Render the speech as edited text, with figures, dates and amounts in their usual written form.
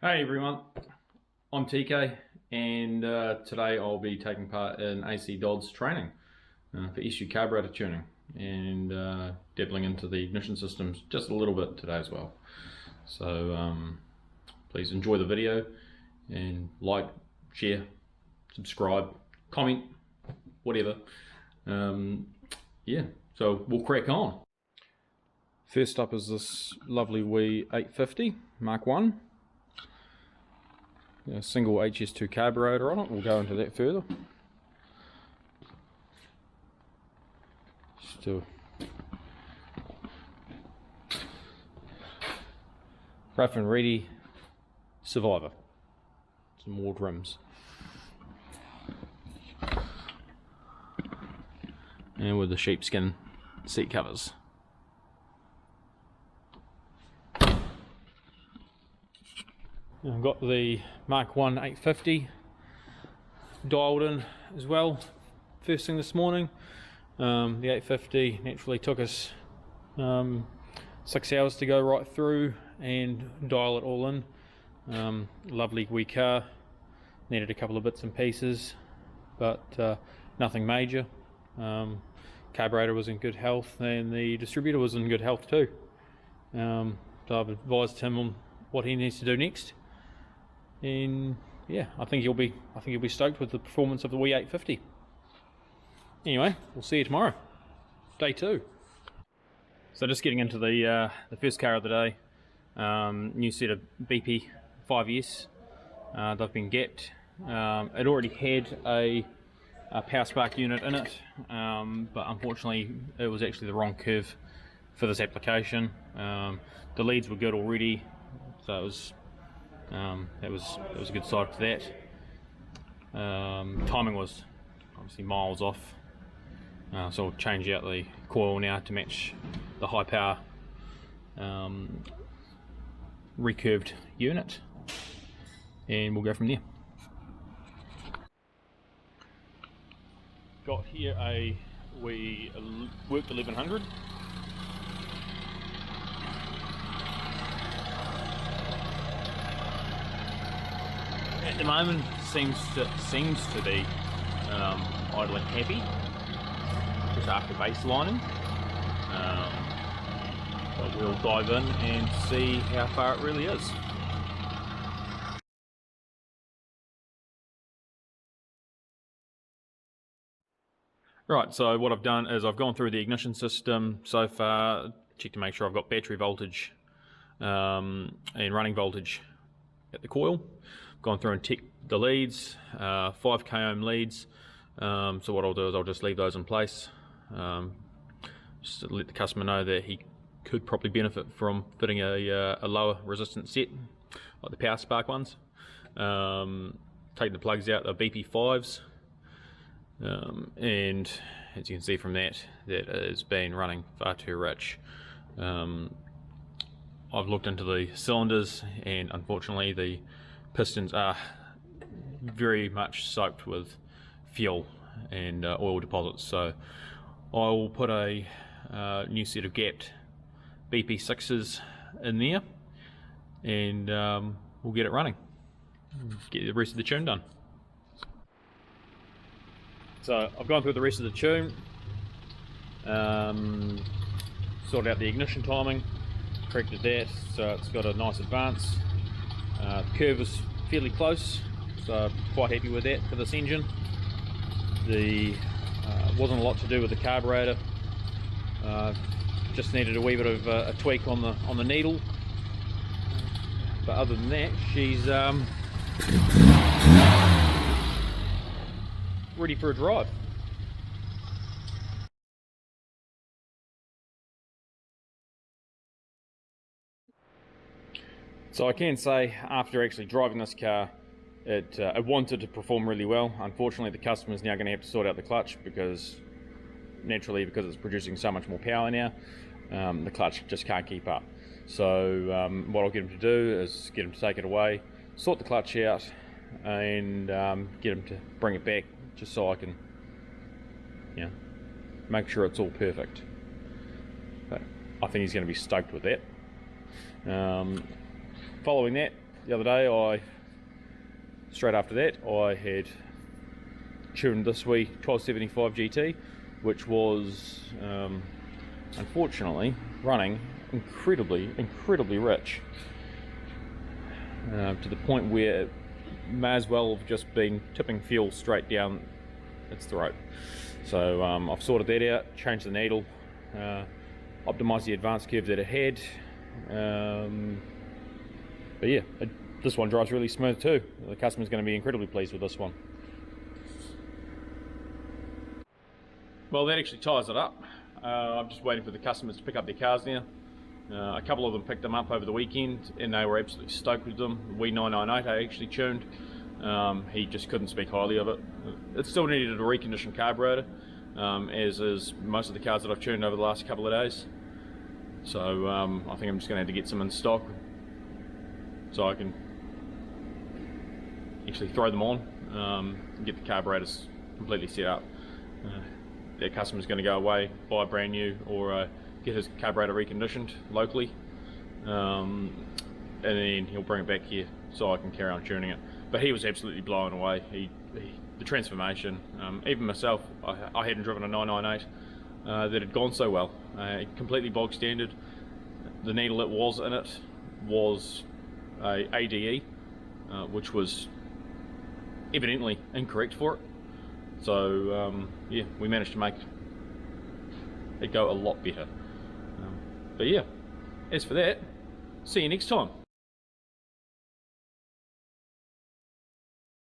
Hey everyone, I'm TK and today I'll be taking part in AC Dodd's training for SU carburetor tuning and dabbling into the ignition systems just a little bit today as well. So please enjoy the video and like, share, subscribe, comment, whatever. Yeah, so we'll crack on. First up is this lovely wee 850 Mark 1. A single HS2 carburetor on it. We'll go into that further. Just a rough and ready Survivor. Some ward rims. And with the sheepskin seat covers. I've got the Mark 1 850 dialed in as well first thing this morning. The 850 naturally took us 6 hours to go right through and dial it all in. Lovely wee car, needed a couple of bits and pieces but nothing major. Carburetor was in good health and the distributor was in good health too. So I've advised him on what he needs to do next. And yeah, I think he'll be stoked with the performance of the wee 850. Anyway, we'll see you tomorrow, day 2. So just getting into the first car of the day, new set of BP 5S. They've been gapped. It already had a power spark unit in it, but unfortunately it was actually the wrong curve for this application. The leads were good already, so it was a good side for that. Timing was obviously miles off, so I'll change out the coil now to match the high power recurved unit, and we'll go from there. Got here a worked 1100. At the moment, seems to be idling happy just after baselining, but we'll dive in and see how far it really is. Right, so what I've done is I've gone through the ignition system so far, checked to make sure I've got battery voltage and running voltage at the coil. Gone through and ticked the leads, 5k ohm leads. So what I'll do is I'll just leave those in place, just to let the customer know that he could probably benefit from fitting a lower resistance set, like the power spark ones. Take the plugs out, they're BP5s, and as you can see from that has been running far too rich. I've looked into the cylinders and unfortunately the pistons are very much soaked with fuel and oil deposits, so I will put a new set of gapped BP6s in there and we'll get it running, get the rest of the tune done. So I've gone through the rest of the tune, sorted out the ignition timing, corrected that so it's got a nice advance. The curve is fairly close, so quite happy with that for this engine. The wasn't a lot to do with the carburetor, just needed a wee bit of a tweak on the needle, but other than that she's ready for a drive. So I can say, after actually driving this car, it wanted to perform really well. Unfortunately, the customer is now going to have to sort out the clutch because it's producing so much more power now, the clutch just can't keep up. So what I'll get him to do is get him to take it away, sort the clutch out, and get him to bring it back, just so I can, make sure it's all perfect. But I think he's going to be stoked with that. Following that, the other day, straight after that, I had tuned this wee 1275 GT, which was unfortunately running incredibly rich, to the point where it may as well have just been tipping fuel straight down its throat. So I've sorted that out, changed the needle, optimised the advance curve that it had, but yeah, this one drives really smooth too. The customer's going to be incredibly pleased with this one. Well, that actually ties it up. I'm just waiting for the customers to pick up their cars now. A couple of them picked them up over the weekend and they were absolutely stoked with them. The W998 I actually tuned. He just couldn't speak highly of it. It still needed a reconditioned carburetor, as is most of the cars that I've tuned over the last couple of days. So I think I'm just going to have to get some in stock so I can actually throw them on and get the carburetors completely set up. Their customer's going to go away, buy brand new, or get his carburetor reconditioned locally, and then he'll bring it back here so I can carry on tuning it. But he was absolutely blown away. The transformation, even myself, I hadn't driven a 998 that had gone so well. Completely bog standard. The needle that was in it was a ADE, which was evidently incorrect for it. So yeah, we managed to make it go a lot better. But yeah, as for that, see you next time.